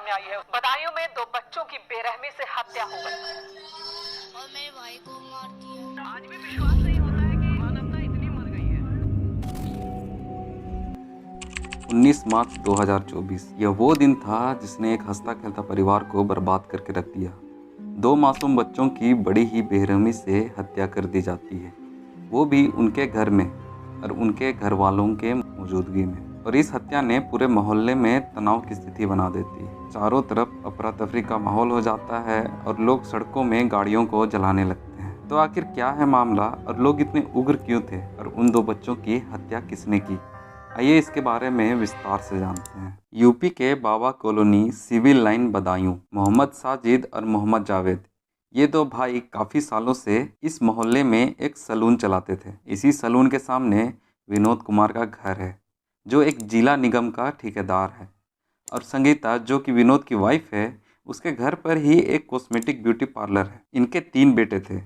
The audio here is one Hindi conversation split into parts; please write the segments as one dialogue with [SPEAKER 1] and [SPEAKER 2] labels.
[SPEAKER 1] सामने आई है। बदायूं में 2 बच्चों की बेरहमी से हत्या हो गई
[SPEAKER 2] और मेरे भाई को मार दिया।
[SPEAKER 1] आज भी विश्वास नहीं होता है कि मानवता इतनी मर गई है।
[SPEAKER 3] 19 मार्च 2024 यह वो दिन था जिसने एक हंसता खेलता परिवार को बर्बाद करके रख दिया। 2 मासूम बच्चों की बड़ी ही बेरहमी से हत्या कर दी जाती है, वो भी उनके घर में और उनके घर वालों के मौजूदगी में। और इस हत्या ने पूरे मोहल्ले में तनाव की स्थिति बना देती है। चारों तरफ अफरा तफरी का माहौल हो जाता है और लोग सड़कों में गाड़ियों को जलाने लगते हैं। तो आखिर क्या है मामला और लोग इतने उग्र क्यों थे और उन 2 बच्चों की हत्या किसने की? आइए इसके बारे में विस्तार से जानते हैं। यूपी के Baba colony civil line Badaun, Mohammad Sajid और मोहम्मद जावेद, ये 2 भाई काफ़ी सालों से इस मोहल्ले में एक सलून चलाते थे। इसी सलून के सामने विनोद कुमार का घर है, जो एक जिला निगम का ठेकेदार है। और संगीता, जो कि विनोद की वाइफ है, उसके घर पर ही एक कॉस्मेटिक ब्यूटी पार्लर है। इनके 3 बेटे थे,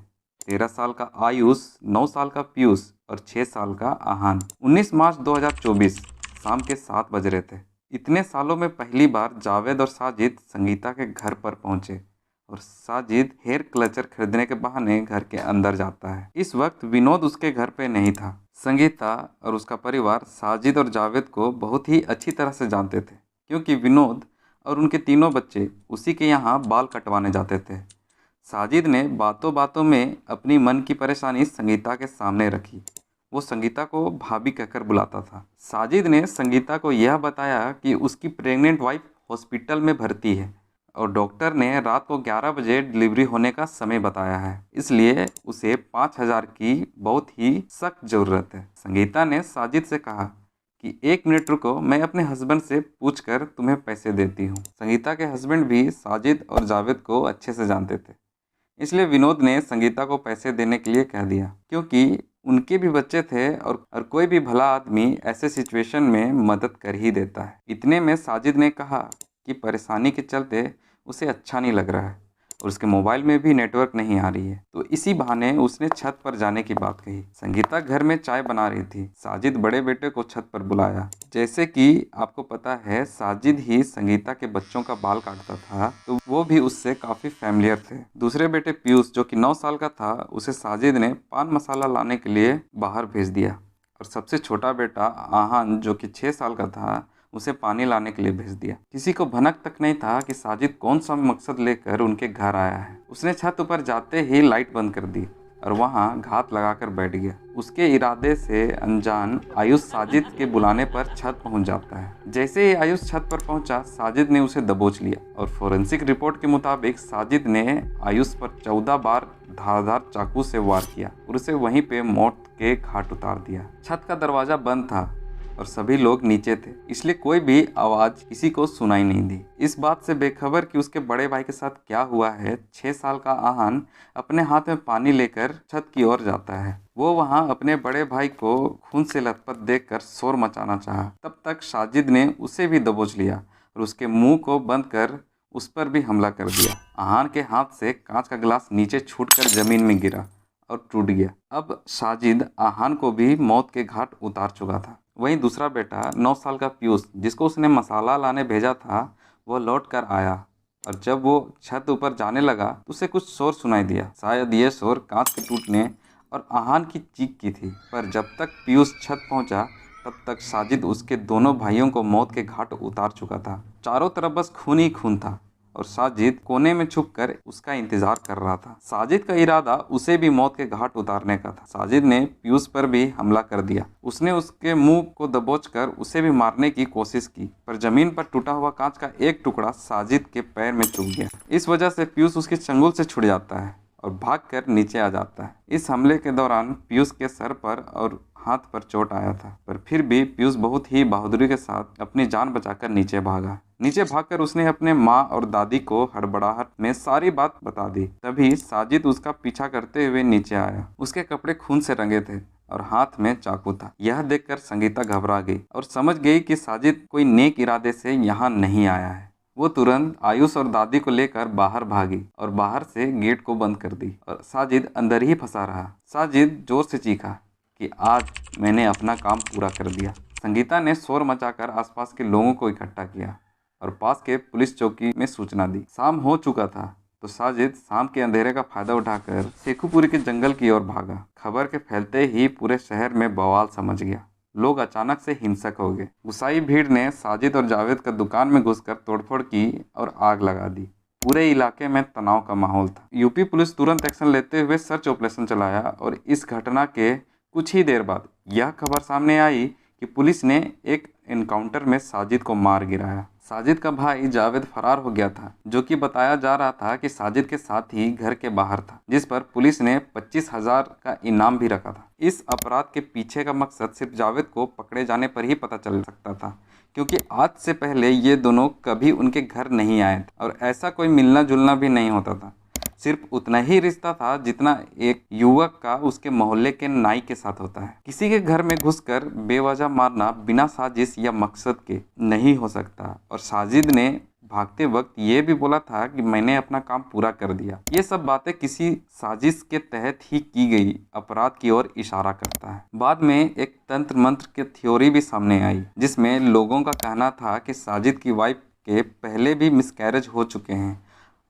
[SPEAKER 3] 13 साल का आयुष, 9 साल का पीयूष और 6 साल का आहान। 19 मार्च 2024 शाम के 7 बज रहे थे। इतने सालों में पहली बार जावेद और साजिद संगीता के घर पर पहुंचे और साजिद हेयर क्लचर खरीदने के बहाने घर के अंदर जाता है। इस वक्त विनोद उसके घर पे नहीं था। संगीता और उसका परिवार साजिद और जावेद को बहुत ही अच्छी तरह से जानते थे, क्योंकि विनोद और उनके तीनों बच्चे उसी के यहाँ बाल कटवाने जाते थे। साजिद ने बातों बातों में अपनी मन की परेशानी संगीता के सामने रखी। वो संगीता को भाभी कहकर बुलाता था। साजिद ने संगीता को यह बताया कि उसकी प्रेग्नेंट वाइफ हॉस्पिटल में भर्ती है और डॉक्टर ने रात को 11 बजे डिलीवरी होने का समय बताया है, इसलिए उसे 5,000 की बहुत ही सख्त ज़रूरत है। संगीता ने साजिद से कहा कि 1 मिनट रुको, मैं अपने हस्बैंड से पूछकर तुम्हें पैसे देती हूँ। संगीता के हस्बैंड भी साजिद और जावेद को अच्छे से जानते थे, इसलिए विनोद ने संगीता को पैसे देने के लिए कह दिया, क्योंकि उनके भी बच्चे थे और कोई भी भला आदमी ऐसे सिचुएशन में मदद कर ही देता है। इतने में साजिद ने कहा कि परेशानी के चलते उसे अच्छा नहीं लग रहा है और उसके मोबाइल में भी नेटवर्क नहीं आ रही है, तो इसी बहाने उसने छत पर जाने की बात कही। संगीता घर में चाय बना रही थी। साजिद बड़े बेटे को छत पर बुलाया। जैसे कि आपको पता है, साजिद ही संगीता के बच्चों का बाल काटता था, तो वो भी उससे काफ़ी फैमिलियर थे। दूसरे बेटे पीयूष, जो कि 9 साल का था, उसे साजिद ने पान मसाला लाने के लिए बाहर भेज दिया और सबसे छोटा बेटा आहान, जो कि 6 साल का था, उसे पानी लाने के लिए भेज दिया। किसी को भनक तक नहीं था कि साजिद कौन सा मकसद लेकर उनके घर आया है। उसने छत ऊपर जाते ही लाइट बंद कर दी और वहां घात लगाकर बैठ गया। उसके इरादे से अनजान आयुष साजिद के बुलाने पर छत पहुंच जाता है। जैसे ही आयुष छत पर पहुंचा, साजिद ने उसे दबोच लिया और फोरेंसिक रिपोर्ट के मुताबिक साजिद ने आयुष पर 14 बार धारदार चाकू से वार किया और उसे वहीं पे मौत के घाट उतार दिया। छत का दरवाजा बंद था और सभी लोग नीचे थे, इसलिए कोई भी आवाज़ किसी को सुनाई नहीं दी। इस बात से बेखबर कि उसके बड़े भाई के साथ क्या हुआ है, 6 साल का आहान अपने हाथ में पानी लेकर छत की ओर जाता है। वो वहां अपने बड़े भाई को खून से लथपथ देखकर शोर मचाना चाहा। तब तक साजिद ने उसे भी दबोच लिया और उसके मुंह को बंद कर उस पर भी हमला कर दिया। आहान के हाथ से कांच का गिलास नीचे छूटकर जमीन में गिरा और टूट गया। अब साजिद आहान को भी मौत के घाट उतार चुका था। वहीं दूसरा बेटा 9 साल का पीयूष, जिसको उसने मसाला लाने भेजा था, वो लौट कर आया और जब वो छत ऊपर जाने लगा तो उसे कुछ शोर सुनाई दिया। शायद ये शोर कांच के टूटने और आहान की चीख की थी। पर जब तक पीयूष छत पहुंचा, तब तक साजिद उसके दोनों भाइयों को मौत के घाट उतार चुका था। चारों तरफ बस खून ही खून था और साजिद कोने में छुपकर उसका इंतजार कर रहा था। साजिद का इरादा उसे भी मौत के घाट उतारने का था। साजिद ने पीयूष पर भी हमला कर दिया। उसने उसके मुंह को दबोचकर उसे भी मारने की कोशिश की, पर जमीन पर टूटा हुआ कांच का एक टुकड़ा साजिद के पैर में चुभ गया। इस वजह से पीयूष उसके चंगुल से छूट जाता है और भागकर नीचे आ जाता है। इस हमले के दौरान पीयूष के सर पर और हाथ पर चोट आया था, पर फिर भी पीयूष बहुत ही बहादुरी के साथ अपनी जान बचाकर नीचे भागा। नीचे भागकर उसने अपने माँ और दादी को हड़बड़ाहट में सारी बात बता दी। तभी साजिद उसका पीछा करते हुए नीचे आया। उसके कपड़े खून से रंगे थे और हाथ में चाकू था। यह देखकर संगीता घबरा गई और समझ गई कि साजिद कोई नेक इरादे से यहाँ नहीं आया है। वो तुरंत आयुष और दादी को लेकर बाहर भागी और बाहर से गेट को बंद कर दी और साजिद अंदर ही फंसा रहा। साजिद जोर से चीखा कि आज मैंने अपना काम पूरा कर दिया। संगीता ने शोर मचाकर आसपास के लोगों को इकट्ठा किया और पास के पुलिस चौकी में सूचना दी। शाम हो चुका था तो साजिद शाम के अंधेरे का फायदा उठाकर शेखुपुरी के जंगल की ओर भागा। खबर के फैलते ही पूरे शहर में बवाल समझ गया। लोग अचानक से हिंसक हो गए। गुस्साई भीड़ ने साजिद और जावेद का दुकान में घुसकर तोड़फोड़ की और आग लगा दी। पूरे इलाके में तनाव का माहौल था। यूपी पुलिस तुरंत एक्शन लेते हुए सर्च ऑपरेशन चलाया और इस घटना के कुछ ही देर बाद यह खबर सामने आई कि पुलिस ने एक एनकाउंटर में साजिद को मार गिराया। साजिद का भाई जावेद फरार हो गया था, जो कि बताया जा रहा था कि साजिद के साथ ही घर के बाहर था, जिस पर पुलिस ने 25,000 का इनाम भी रखा था। इस अपराध के पीछे का मकसद सिर्फ जावेद को पकड़े जाने पर ही पता चल सकता था, क्योंकि आज से पहले ये दोनों कभी उनके घर नहीं आए थे और ऐसा कोई मिलना जुलना भी नहीं होता था। सिर्फ उतना ही रिश्ता था जितना एक युवक का उसके मोहल्ले के नाई के साथ होता है। किसी के घर में घुसकर बेवजह मारना बिना साजिश या मकसद के नहीं हो सकता और साजिद ने भागते वक्त ये भी बोला था कि मैंने अपना काम पूरा कर दिया। ये सब बातें किसी साजिश के तहत ही की गई अपराध की ओर इशारा करता है। बाद में एक तंत्र मंत्र की थ्योरी भी सामने आई, जिसमें लोगों का कहना था कि साजिद की वाइफ के पहले भी मिसकैरेज हो चुके हैं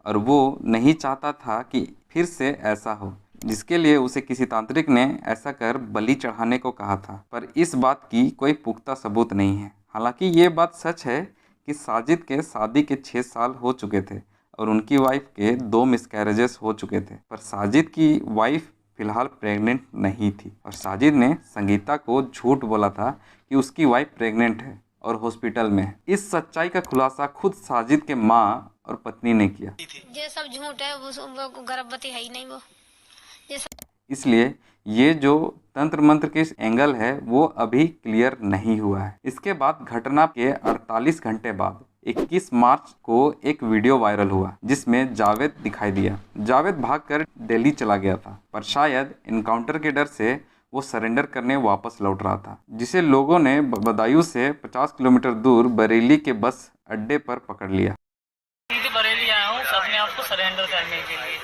[SPEAKER 3] और वो नहीं चाहता था कि फिर से ऐसा हो, जिसके लिए उसे किसी तांत्रिक ने ऐसा कर बलि चढ़ाने को कहा था। पर इस बात की कोई पुख्ता सबूत नहीं है। हालांकि ये बात सच है कि साजिद के शादी के 6 साल हो चुके थे और उनकी वाइफ के 2 मिसकैरेजेस हो चुके थे, पर साजिद की वाइफ फिलहाल प्रेग्नेंट नहीं थी और साजिद ने संगीता को झूठ बोला था कि उसकी वाइफ प्रेग्नेंट है और हॉस्पिटल में है। इस सच्चाई का खुलासा खुद साजिद के माँ और पत्नी ने किया।
[SPEAKER 2] ये सब झूठ है, वो गर्भवती है ही नहीं वो।
[SPEAKER 3] इसलिए ये जो तंत्र मंत्र के एंगल है वो अभी क्लियर नहीं हुआ है। इसके बाद घटना के 48 घंटे बाद 21 मार्च को एक वीडियो वायरल हुआ, जिसमें जावेद दिखाई दिया। जावेद भागकर दिल्ली चला गया था, पर शायद इनकाउंटर के डर से वो सरेंडर करने वापस लौट रहा था, जिसे लोगों ने बदायूं से 50 किलोमीटर दूर बरेली के बस अड्डे पर पकड़ लिया।
[SPEAKER 4] बरेली आया हूँ अपने आप को सरेंडर करने के लिए।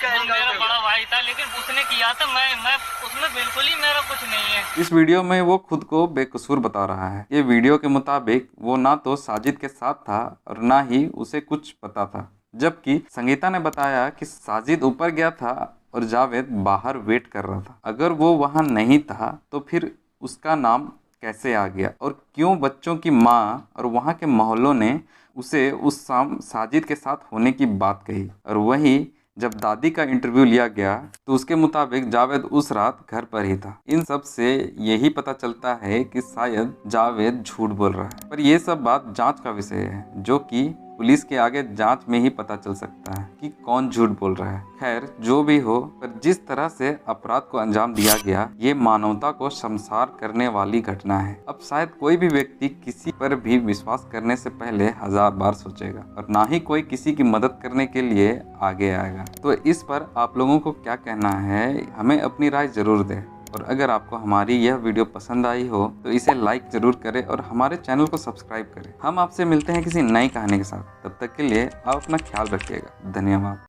[SPEAKER 4] वो मेरा बड़ा भाई था, लेकिन उसने किया था, मैं उसमें बिल्कुल ही मेरा कुछ नहीं है।
[SPEAKER 3] इस वीडियो में वो खुद को बेकसूर बता रहा है। ये वीडियो के मुताबिक वो ना तो साजिद के साथ था और ना ही उसे कुछ पता था, जबकि संगीता ने बताया कि साजिद ऊपर गया था और जावेद बाहर वेट कर रहा था। अगर वो वहाँ नहीं था तो फिर उसका नाम कैसे आ गया और क्यों बच्चों की माँ और वहाँ के मोहल्लों ने उसे उस शाम साजिद के साथ होने की बात कही। और वहीं जब दादी का इंटरव्यू लिया गया तो उसके मुताबिक जावेद उस रात घर पर ही था। इन सब से यही पता चलता है कि शायद जावेद झूठ बोल रहा है, पर यह सब बात जांच का विषय है, जो कि पुलिस के आगे जांच में ही पता चल सकता है कि कौन झूठ बोल रहा है। खैर जो भी हो, पर जिस तरह से अपराध को अंजाम दिया गया, ये मानवता को शर्मसार करने वाली घटना है। अब शायद कोई भी व्यक्ति किसी पर भी विश्वास करने से पहले 1000 बार सोचेगा और ना ही कोई किसी की मदद करने के लिए आगे आएगा। तो इस पर आप लोगों को क्या कहना है, हमें अपनी राय जरूर दें। और अगर आपको हमारी यह वीडियो पसंद आई हो तो इसे लाइक जरूर करें और हमारे चैनल को सब्सक्राइब करें। हम आपसे मिलते हैं किसी नई कहानी के साथ। तब तक के लिए आप अपना ख्याल रखिएगा। धन्यवाद।